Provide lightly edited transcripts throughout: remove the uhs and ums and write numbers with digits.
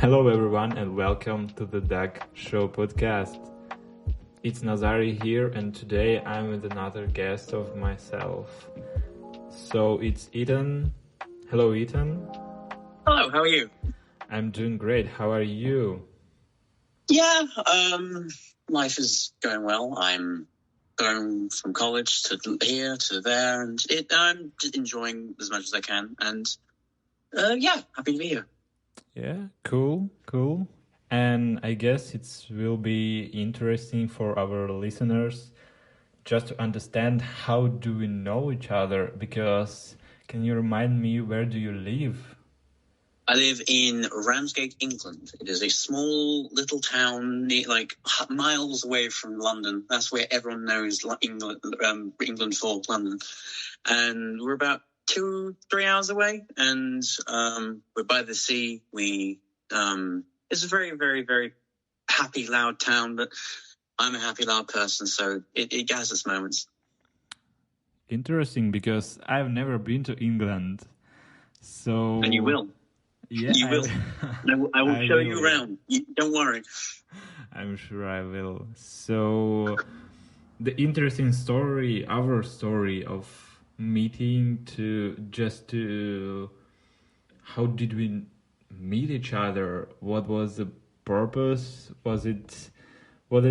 Hello, everyone, and welcome to the Duck Show podcast. It's Nazari here, and today I'm with another guest of myself. So it's Ethan. Hello, Ethan. Hello, how are you? I'm doing great. How are you? Yeah, life is going well. I'm going from college to here to there, and I'm just enjoying as much as I can. And happy to be here. Yeah, cool. And I guess it will be interesting for our listeners just to understand how do we know each other, because can you remind me, where do you live? I live in Ramsgate, England. It is a small little town, like miles away from London. That's where everyone knows England for London. And we're about 2-3 hours away, and we're by the sea. It's a very, very, very happy, loud town, but I'm a happy, loud person, so it has its moments. Interesting, because I've never been to England. So and you will. Yeah, you will. I will show you around. Don't worry. I'm sure I will. So the interesting story, our story of meeting to how did we meet each other? What was the purpose? Was it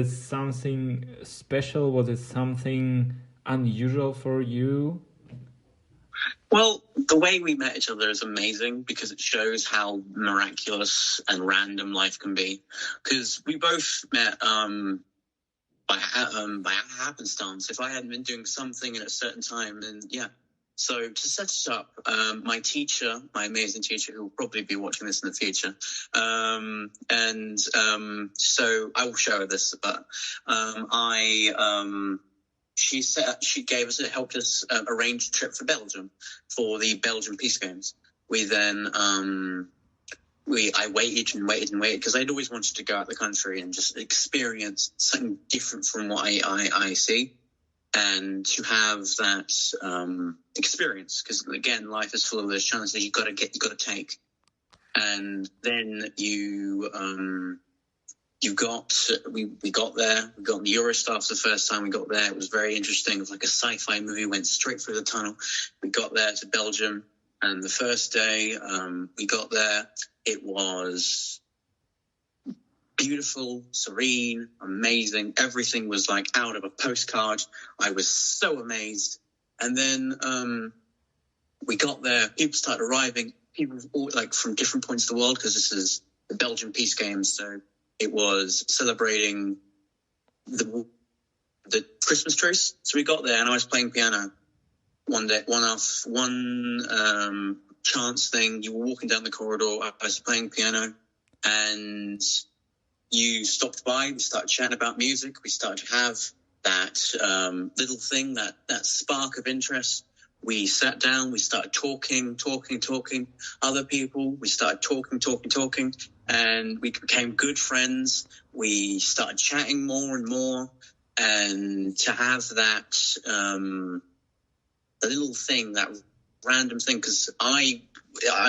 something special? Was it something unusual for you? Well, the way we met each other is amazing because it shows how miraculous and random life can be. Because we both met by happenstance. If I hadn't been doing something at a certain time, then yeah. So to set it up, my teacher, my amazing teacher, who will probably be watching this in the future, so I will show her this, but she helped us arrange a trip for Belgium for the Belgian Peace Games. We then I waited because I'd always wanted to go out the country and just experience something different from what I see, and to have that experience, because again, life is full of those chances you got to take, and then we got there. We got on the Eurostar for the first time we got there. It was very interesting. It was like a sci-fi movie, went straight through the tunnel. We got there to Belgium, and the first day we got there, it was beautiful, serene, amazing. Everything was like out of a postcard. I was so amazed. And then we got there. People started arriving. People like from different points of the world, because this is the Belgian Peace Games, so it was celebrating the Christmas truce. So we got there, and I was playing piano one day. One chance thing. You were walking down the corridor. I was playing piano, and you stopped by. We started chatting about music. We started to have that little thing, that spark of interest. We sat down. We started talking. Other people. We started talking. And we became good friends. We started chatting more and more. And to have that little thing, that random thing, because I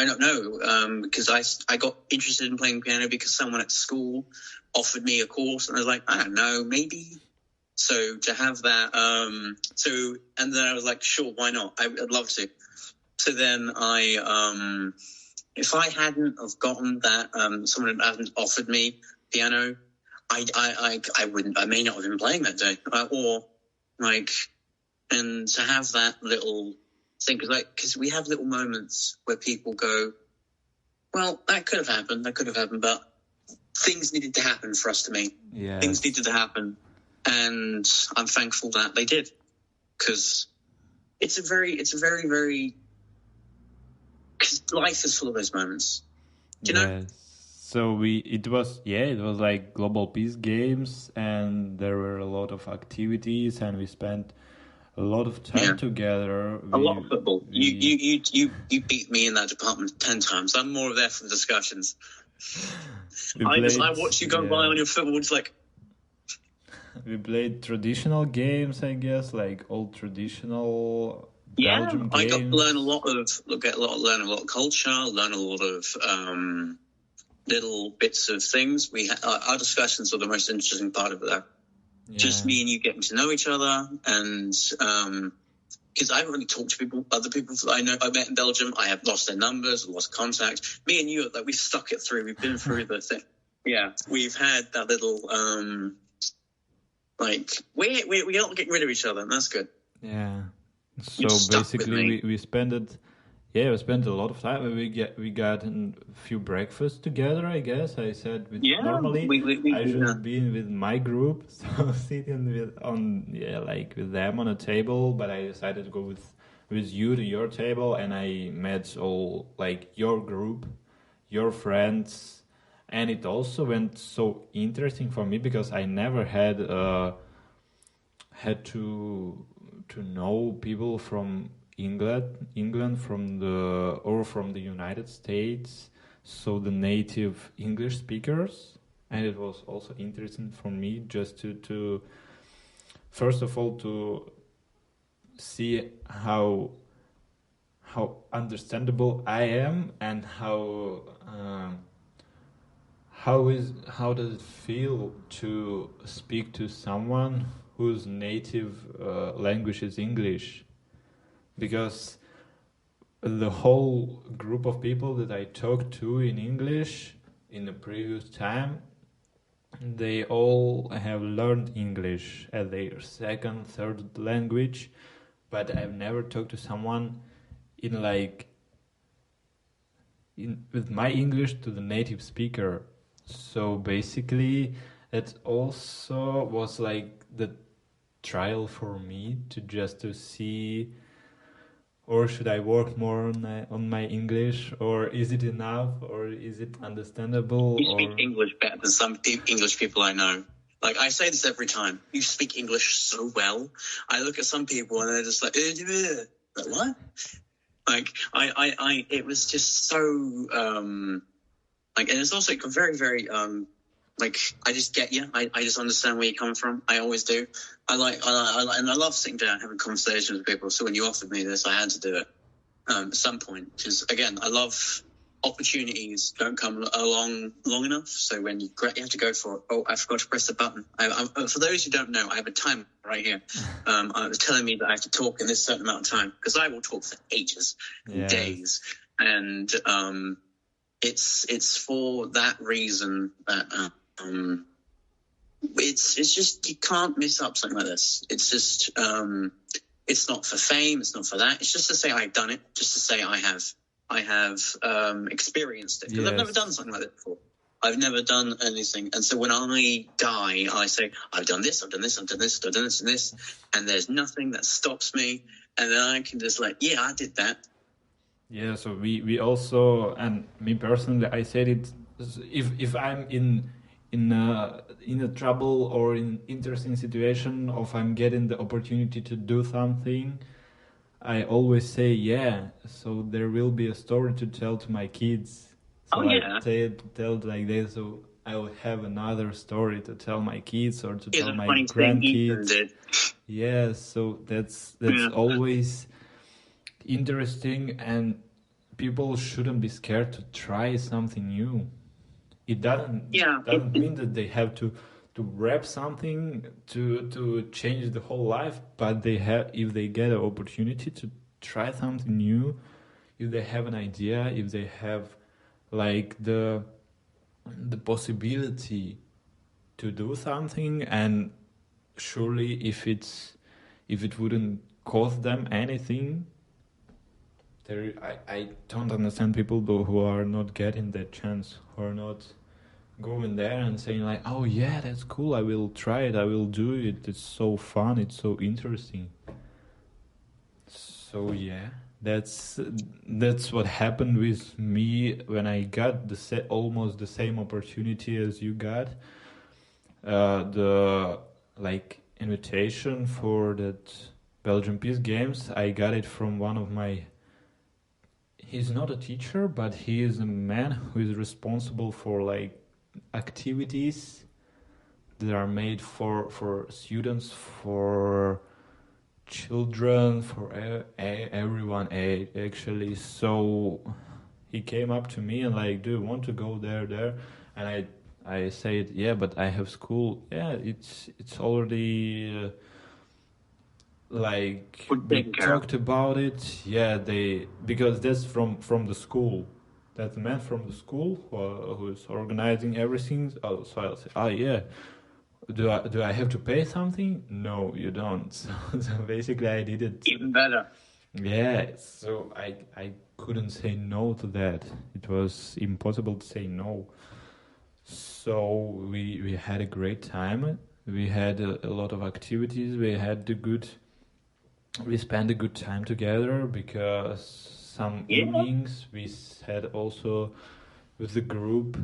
don't know, because I got interested in playing piano because someone at school offered me a course, and I was like, I don't know, maybe. So to have that, and then I was like, sure, why not? I'd love to. So then if I hadn't have gotten that, someone hadn't offered me piano, I may not have been playing that day, and to have that little thing, because we have little moments where people go, well, that could have happened, but things needed to happen for us to meet. Yeah. Things needed to happen, and I'm thankful that they did, because it's a very, very, because life is full of those moments. Do you know? So it was like Global Peace Games, and there were a lot of activities, and we spent a lot of time together. A lot of football. You beat me in that department 10 times. I'm more there for the discussions. I watched you go by on your football. It's like, we played traditional games, I guess, like old traditional Belgium games. I got to learn a lot of culture, learn a lot of little bits of things. Our discussions were the most interesting part of that. Just me and you getting to know each other, and because I haven't really talked to other people that I met in Belgium. I have lost their numbers, lost contact. Me and you, like, we've stuck it through. We've been through the thing. Yeah, we've had that little like we're not getting rid of each other, and that's good. Yeah. So basically, we spent it. Yeah, we spent a lot of time. We got a few breakfasts together. I guess I said normally I should have been with my group, so sitting with them on a table. But I decided to go with you to your table, and I met all like your group, your friends, and it also went so interesting for me because I never had to know people from England from the United States, so the native English speakers, and it was also interesting for me just to first of all to see how understandable I am and how does it feel to speak to someone whose native language is English. Because the whole group of people that I talked to in English in the previous time, they all have learned English as their second, third language, but I've never talked to someone with my English to the native speaker. So basically, it also was like the trial for me to see. Or should I work more on my English? Or is it enough? Or is it understandable? You speak English better than some English people I know. Like, I say this every time. You speak English so well. I look at some people and they're just like, what? Like, it was just so, and it's also very, very, like, I just get you. I just understand where you come from. I always do. I love sitting down and having conversations with people. So when you offered me this, I had to do it at some point. Because, again, I love opportunities don't come along long enough. So when you have to go for it. Oh, I forgot to press the button. For those who don't know, I have a timer right here. I was telling me that I have to talk in this certain amount of time because I will talk for ages, days. And it's for that reason that it's just you can't miss up something like this. It's just it's not for fame. It's not for that. It's just to say I've done it. Just to say I have experienced it because I've never done something like that before. I've never done anything, and so when I die, I say I've done this, I've done this, I've done this, I've done this, and this, and there's nothing that stops me, and then I can just yeah, I did that. Yeah. So we also, and me personally, I said it. If I'm in a trouble or in interesting situation, or if I'm getting the opportunity to do something, I always say yeah. So there will be a story to tell to my kids. So I tell like this, so I will have another story to tell my kids or to tell my grandkids. Yeah, so that's always interesting, and people shouldn't be scared to try something new. It doesn't mean that they have to rap something to change the whole life, but if they get an opportunity to try something new, if they have an idea, if they have like the possibility to do something, and surely if it wouldn't cost them anything, I don't understand people who are not getting that chance, who are not going there and saying like, oh yeah, that's cool, I will try it, I will do it, it's so fun, it's so interesting. So yeah, that's what happened with me when I got almost the same opportunity as you got. The invitation for that Belgian Peace Games, I got it from one of my. He's not a teacher, but he is a man who is responsible for activities that are made for students, for children, for everyone actually. So he came up to me and like, do you want to go there? And I said, yeah, but I have school. Yeah, it's already like Good we taken care of. talked about it. Yeah, they because that's from the school. That's the man from the school who's organizing everything. Oh, so I'll say, oh yeah. Do I have to pay something? No, you don't. So basically, I did it. Even better. Yeah, so I couldn't say no to that. It was impossible to say no. So we had a great time. We had a lot of activities. We spent a good time together because some Yeah. evenings we had also with the group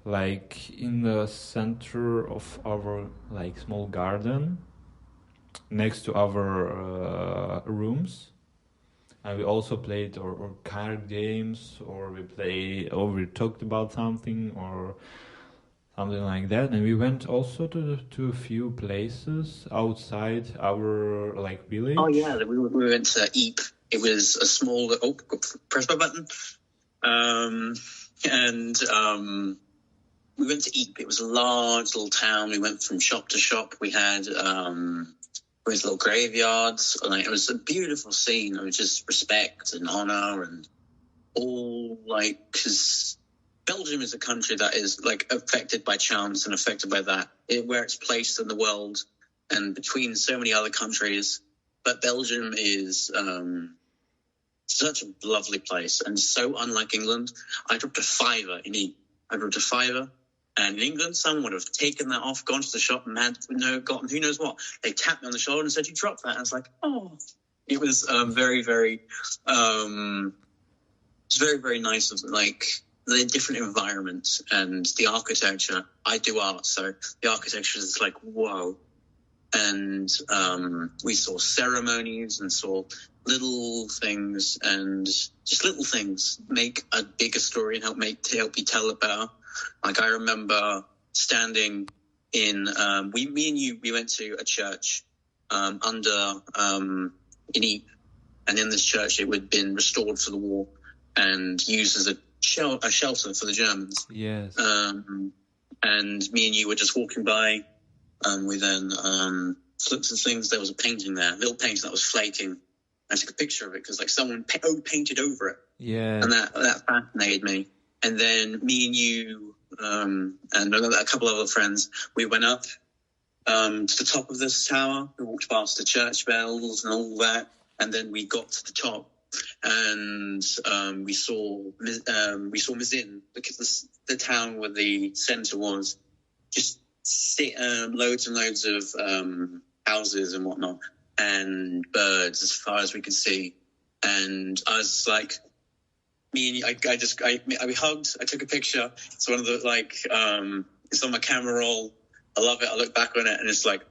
like in the center of our like small garden next to our rooms, and we also played or card games, or we talked about something or something like that. And we went also to a few places outside our like Oh yeah, village. we went to Eep. It was a small. Oh, press my button. And we went to Eep. It was a large little town. We went from shop to shop. We had little graveyards. Like, it was a beautiful scene. It was just respect and honor and all, like, because Belgium is a country that is like affected by chance and affected by that, where it's placed in the world and between so many other countries. But Belgium is such a lovely place and so unlike England. I dropped a fiver in Eep. And in England, someone would have taken that off, gone to the shop, and gotten who knows what. They tapped me on the shoulder and said, "You dropped that." And I was like, "Oh." It was very, very, it's very, very nice. Like the different environments and the architecture. I do art, so the architecture is like whoa. And we saw ceremonies and saw little things, and just little things make a bigger story and help you tell it better. Like, I remember standing in me and you, we went to a church under in Ypres, and in this church it had been restored for the war and used as a shelter for the Germans. Yes. And me and you were just walking by. We then looked at things. There was a painting there, a little painting that was flaking. I took a picture of it because like someone painted over it. Yeah. And that fascinated me. And then me and you and a couple of other friends, we went up to the top of this tower. We walked past the church bells and all that. And then we got to the top and we saw Mizin, because the town where the center was, just loads and loads of houses and whatnot, and birds as far as we could see. And I was like, me and you, we hugged. I took a picture. It's one of the it's on my camera roll. I love it. I look back on it, and it's like,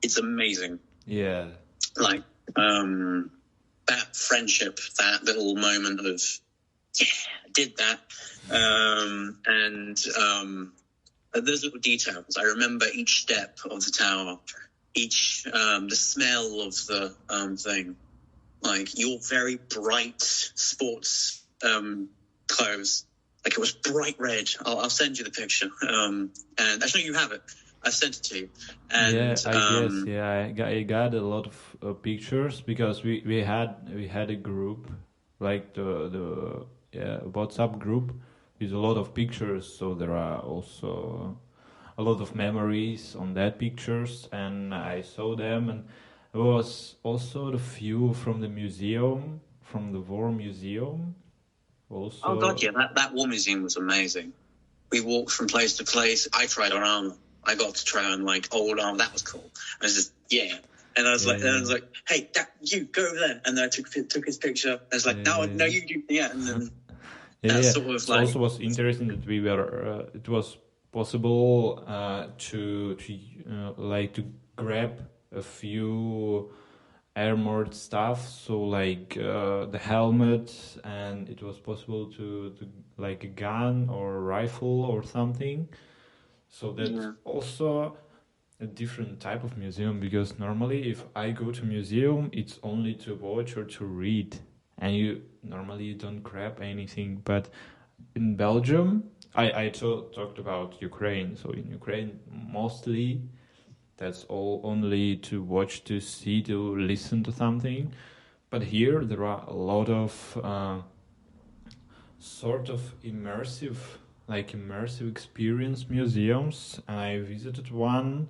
it's amazing. Yeah. Like that friendship, that little moment of I did that, and those little details. I remember each step of the tower, the smell of the thing, like your very bright sports clothes. Like, it was bright red. I'll send you the picture. And actually, you have it. I sent it to you. And, yeah, I guess. Yeah, I got a lot of pictures because we had a group, like the WhatsApp group with a lot of pictures. So there are also a lot of memories on that pictures, and I saw them. And there was also the view from the museum, from the War Museum. Also. Oh God, yeah, that War Museum was amazing. We walked from place to place. I tried on armor. I got to try on like old armor. That was cool. I was just and I was like, hey, you go over there. And then I took his picture. I was like, no, you do, and then sort of it also was interesting that we were. It was possible to grab a few armored stuff, so like the helmet, and it was possible to like a gun or rifle or something. So that's also a different type of museum, because normally if I go to museum, it's only to watch or to read, and normally you don't grab anything. But in Belgium, I talked about Ukraine. So in Ukraine, mostly that's all only to watch, to see, to listen to something. But here there are a lot of sort of immersive experience museums. And I visited one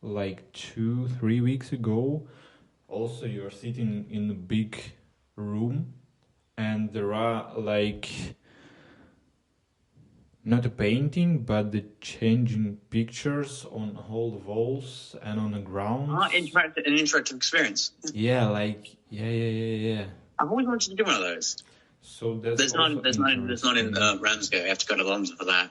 like 2-3 weeks ago. Also, you're sitting in a big room, and there are like not a painting, but the changing pictures on all the walls and on the ground. An interactive experience. Yeah, like yeah. I've always wanted to do one of those. So that's There's none in Ramsgate. I have to go to London for that.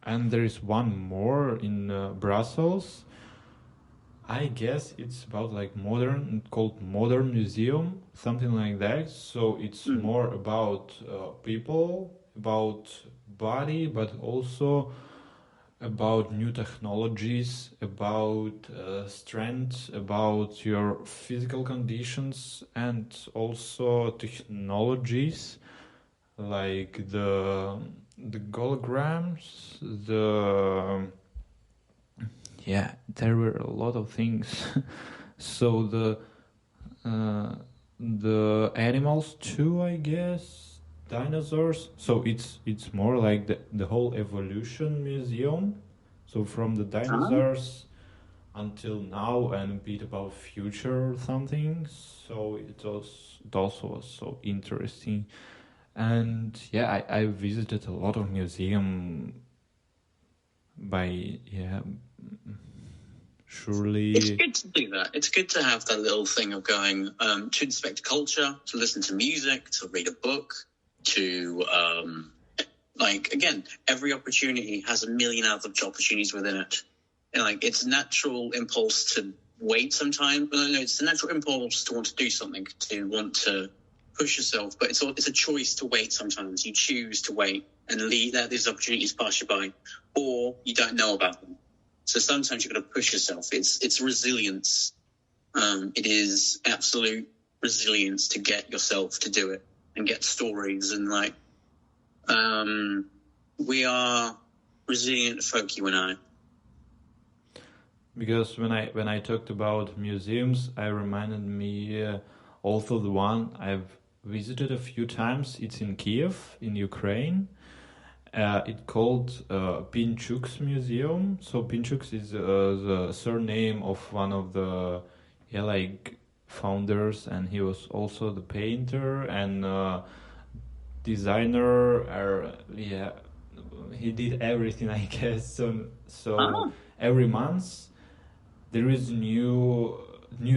And there is one more in Brussels. I guess it's about like called Modern Museum, something like that. So it's more about people, about body, but also about new technologies, about strength, about your physical conditions, and also technologies like the holograms, there were a lot of things. So the animals too, I guess, dinosaurs. So it's more like the whole evolution museum. So from the dinosaurs until now, and a bit about future or something. So it also was so interesting. And yeah, I visited a lot of museum surely. It's good to do that. It's good to have that little thing of going to inspect culture, to listen to music, to read a book, to again, every opportunity has a million other opportunities within it. And like, it's a natural impulse to wait sometimes. No, it's a natural impulse to want to do something, to want to push yourself, but it's a choice to wait sometimes. You choose to wait and let these opportunities pass you by, or you don't know about them. So sometimes you've got to push yourself. It's resilience. It is absolute resilience to get yourself to do it and get stories. And we are resilient folk, you and I. Because when I talked about museums, I reminded me also the one I've visited a few times. It's in Kiev, in Ukraine. It's called Pinchuk's Museum. So Pinchuk is the surname of one of the founders, and he was also the painter and designer. He did everything, I guess. So every month there is new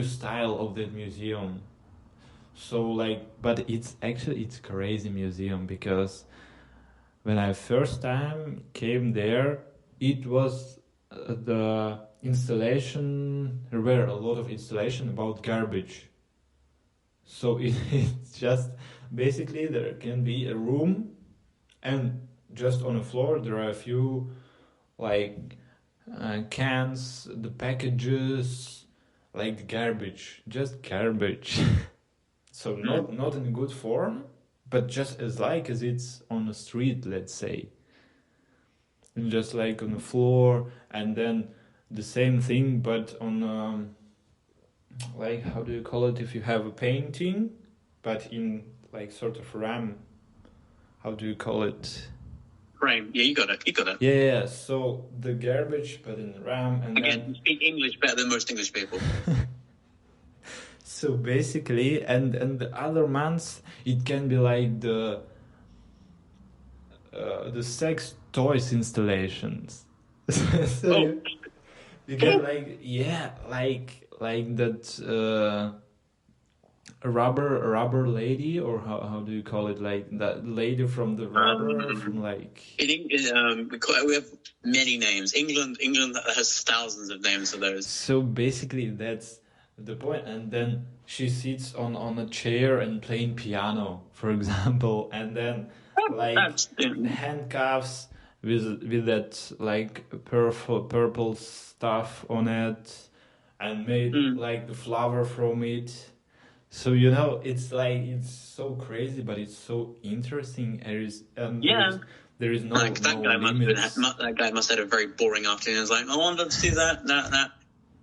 style of that museum. So but it's crazy museum, because when I first time came there, it was the installation. There were a lot of installation about garbage. So it's just basically there can be a room, and just on the floor there are a few cans, the packages, like garbage, just garbage. So not in good form, but just as it's on the street, let's say. And just like on the floor, and then the same thing, but on how do you call it if you have a painting, but in sort of RAM? How do you call it? Frame. Yeah, you got it. Yeah. So the garbage, but in RAM, and again, then you speak English better than most English people. So basically, and the other months it can be like the sex toys installations. So you get like that rubber lady, or how do you call it, like that lady from the rubber from we have many names. England has thousands of names for those. So basically that's the point. And then she sits on a chair and playing piano, for example, and then handcuffs with that purple stuff on it, and made the flower from it. So you know, it's like it's so crazy, but it's so interesting. Yeah. There is no Like that no guy limits. that guy must have had a very boring afternoon. It's like, I wanted to do that.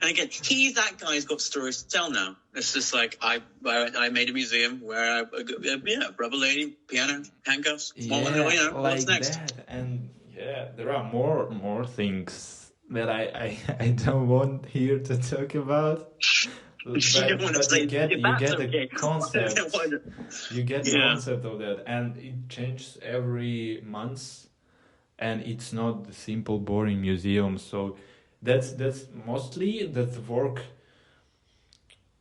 And again, he's that guy who's got stories to tell now. It's just like I made a museum where rubber lady, piano, handcuffs. Yeah, What's like next? that. And yeah, there are more things that I don't want here to talk about. You don't want to But say you that's get the okay. concept. You get the Yeah. concept of that, and it changes every month, and it's not the simple boring museum. So that's mostly that's the work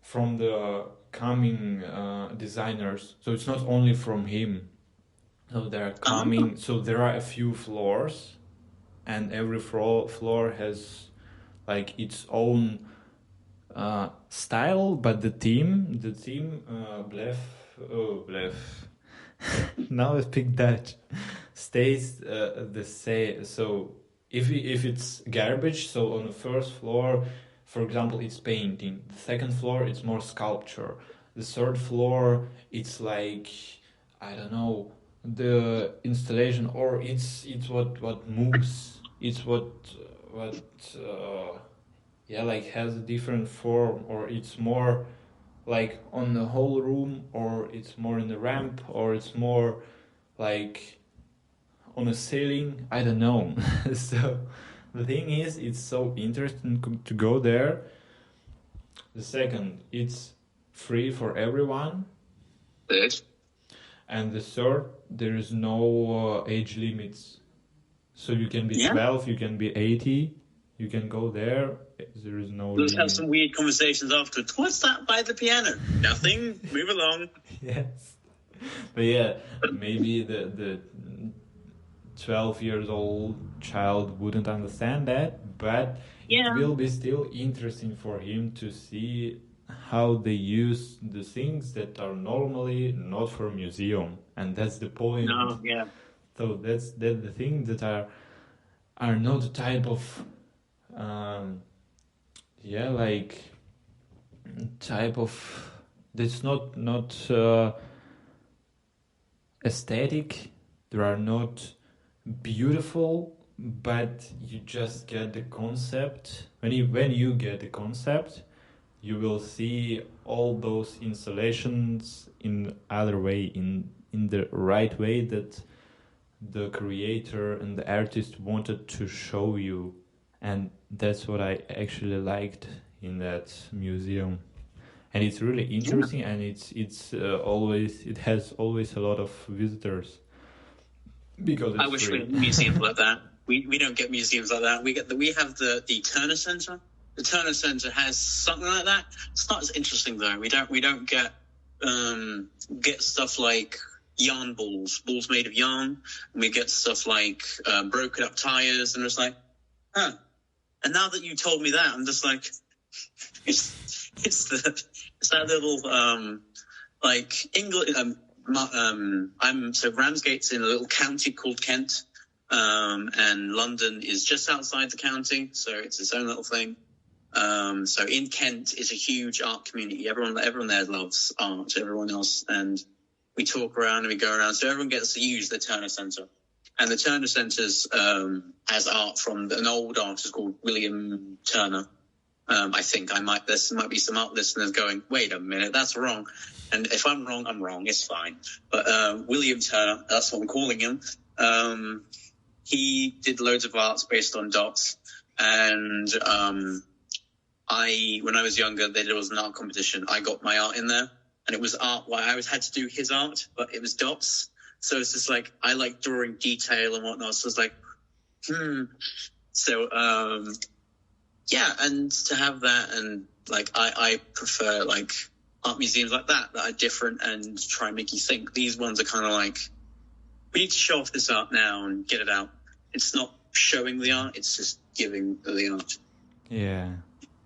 from the coming designers. So it's not only from him. So they're coming. So there are a few floors, and every floor has like its own style, but the team, Blef. Now I speak Dutch. Stays the same. So if it's garbage, so on the first floor, for example, it's painting. The second floor, it's more sculpture. The third floor, it's like I don't know the installation, or it's what moves. It's what yeah, like has a different form, or it's more like on the whole room, or it's more in the ramp, or it's more like on a ceiling. I don't know. So the thing is, it's so interesting to go there. The second, it's free for everyone. Good. And the third, there is no age limits. So you can be 12, you can be 80, you can go there. There is no Let's limit. have some weird conversations afterwards. What's that by the piano? Nothing. Move along. Yes. But yeah, maybe the 12 years old child wouldn't understand that, but it will be still interesting for him to see how they use the things that are normally not for museum, and that's the point. No, yeah. So that's the things that are not the type of like type of that's not aesthetic. There are not beautiful, but you just get the concept. When you get the concept, you will see all those installations in other way, in the right way that the creator and the artist wanted to show you. And that's what I actually liked in that museum. And it's really interesting, and it's always, it has always a lot of visitors because it's I wish free. we had museums like that. We don't get museums like that. We have the Turner Center. The Turner Center has something like that. It's not as interesting though. We don't get stuff like yarn balls made of yarn. And we get stuff like broken up tires, and it's like, huh. And now that you told me that, I'm just like, it's that little like England. So Ramsgate's in a little county called Kent, and London is just outside the county, so it's its own little thing. So in Kent is a huge art community. Everyone there loves art. Everyone else, and we talk around and we go around. So everyone gets to use the Turner Center, and the Turner Center's has art from an old artist called William Turner. I think there might be some art listeners going, wait a minute, that's wrong. And if I'm wrong, I'm wrong. It's fine. But William Turner, that's what I'm calling him. He did loads of arts based on dots. And when I was younger, there was an art competition. I got my art in there, and it was art. I always had to do his art, but it was dots. So it's just like, I like drawing detail and whatnot. So it's like, So, yeah, and to have that, and like, I prefer like art museums like that are different and try and make you think. These ones are kind of like, we need to show off this art now and get it out. It's not showing the art, it's just giving the art. Yeah.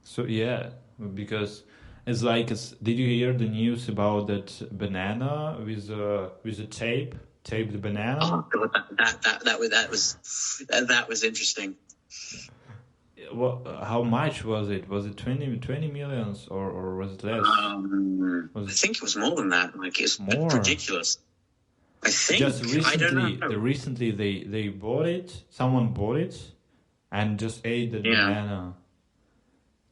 So yeah, because it's like, did you hear the news about that banana with a tape the banana? Oh God, that was interesting. how much was it? Was it 20 millions or was it less? I think it was more than that. Like, it's More? ridiculous. I think. Just recently, I don't know. recently they bought it. Someone bought it, and just ate the banana.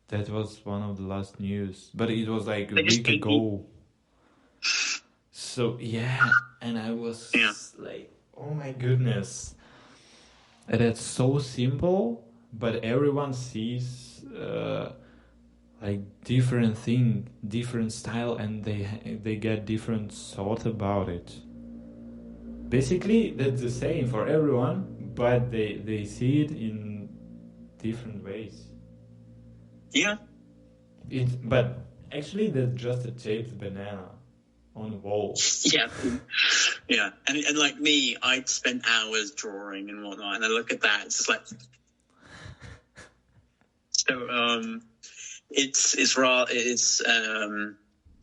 That was one of the last news, but it was like a week ago. So yeah, and I was like, oh my goodness, and it's so simple, but everyone sees like different thing, different style, and they get different thought about it. Basically, that's the same for everyone, but they see it in different ways. Yeah. But actually, that's just a taped banana on the wall. Yeah. Yeah. And like me, I'd spent hours drawing and whatnot, and I look at that, it's just like...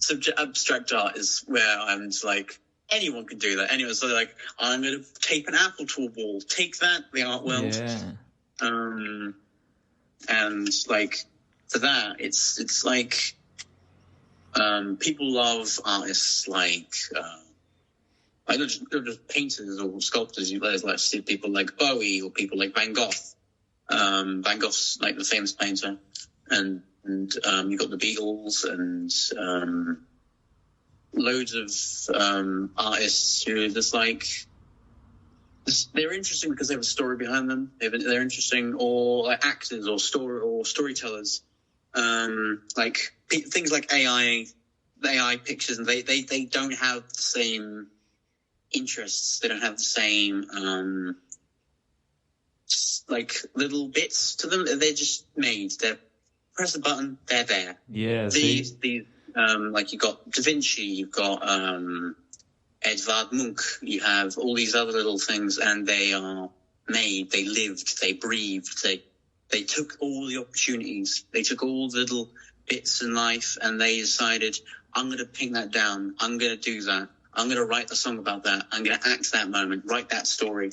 So, abstract art is where I'm just like, anyone can do that. Anyone, so like, I'm going to tape an apple to a wall. Take that, the art world. Yeah. And like, for that, it's like, people love artists like not just painters or sculptors. There's like see people like Bowie or people like Van Gogh. Van Gogh's like the famous painter, and you've got the Beatles and loads of artists who are just like, they're interesting because they have a story behind them. They're interesting, or like actors or storytellers. Like things like AI pictures, and they don't have the same interests. They don't have the same like little bits to them. They're just made. They press a button, they're there. Yeah. These like you've got Da Vinci, you've got Edvard Munch, you have all these other little things, and they are made. They lived. They breathed. They took all the opportunities. They took all the little bits in life, and they decided, I'm going to paint that down. I'm going to do that. I'm going to write a song about that. I'm going to act that moment, write that story.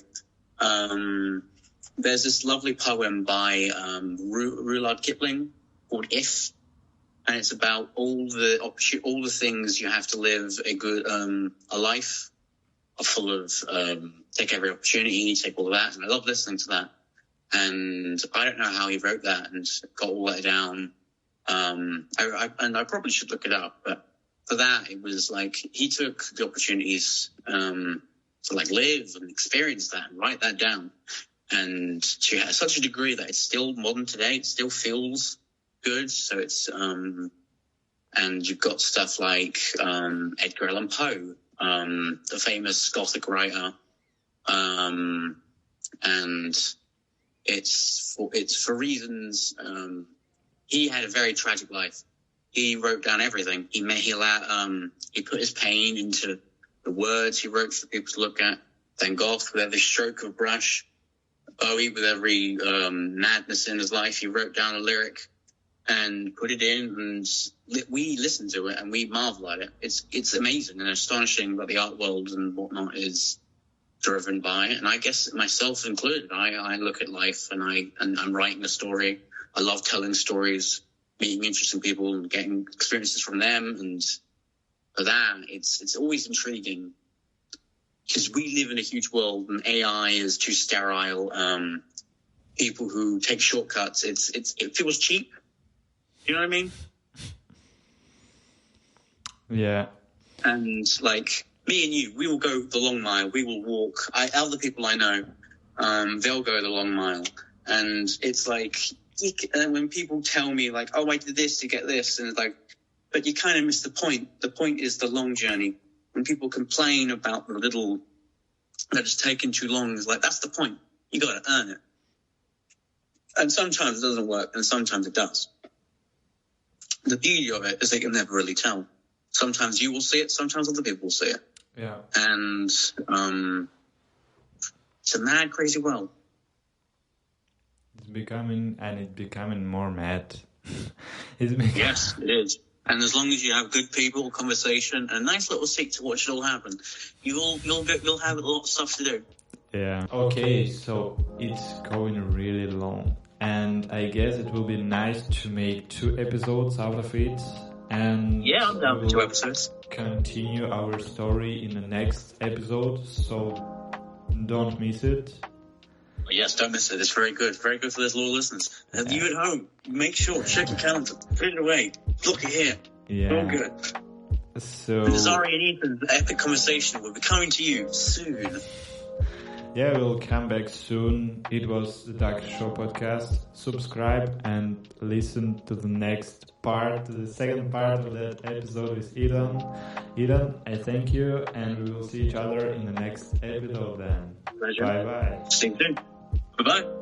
There's this lovely poem by Rudyard Kipling called If, and it's about all the things you have to live a life full of, take every opportunity, take all of that. And I love listening to that. And I don't know how he wrote that and got all that down. I probably should look it up, but for that, it was like he took the opportunities to like live and experience that and write that down, and to such a degree that it's still modern today. It still feels good. So it's and you've got stuff like Edgar Allan Poe, the famous Gothic writer, and it's for reasons. He had a very tragic life. He wrote down everything. He put his pain into the words he wrote for people to look at. Van Gogh, with every stroke of a brush. Bowie, with every madness in his life, he wrote down a lyric and put it in, and we listened to it and we marvel at it. It's amazing and astonishing what the art world and whatnot is driven by. And I guess myself included, I look at life and I'm writing a story. I love telling stories, meeting interesting people and getting experiences from them. And for that, it's always intriguing because we live in a huge world and AI is too sterile. People who take shortcuts, it feels cheap. You know what I mean? Yeah. And like me and you, we will go the long mile. We will walk. Other people I know, they'll go the long mile. And it's like, when people tell me like, oh, I did this to get this, and it's like, but you kind of miss the point. The point is the long journey. When people complain about the little that it's taken too long, it's like, that's the point. You got to earn it. And sometimes it doesn't work, and sometimes it does. The beauty of it is that you'll never really tell. Sometimes you will see it, sometimes other people will see it. Yeah. And it's a mad, crazy world. It's becoming more mad. Yes, it is. And as long as you have good people, conversation, and a nice little seat to watch it all happen, you'll have a lot of stuff to do. Yeah. Okay, so it's going really long. and I guess it will be nice to make 2 episodes out of it. And yeah, I'm down for 2 episodes. Continue our story in the next episode, so don't miss it. Yes, don't miss it. It's very good for those loyal listeners. And you at home, make sure, check your calendar, put it away, look at here. Yeah. All good. So the Zari and Ethan's epic conversation will be coming to you soon. Yeah, we'll come back soon. It was the Dark Show podcast. Subscribe and listen to the next part, the second part of that episode with Eden. Eden, I thank you, and we will see each other in the next episode then. Pleasure. Bye-bye. See you soon. Bye-bye.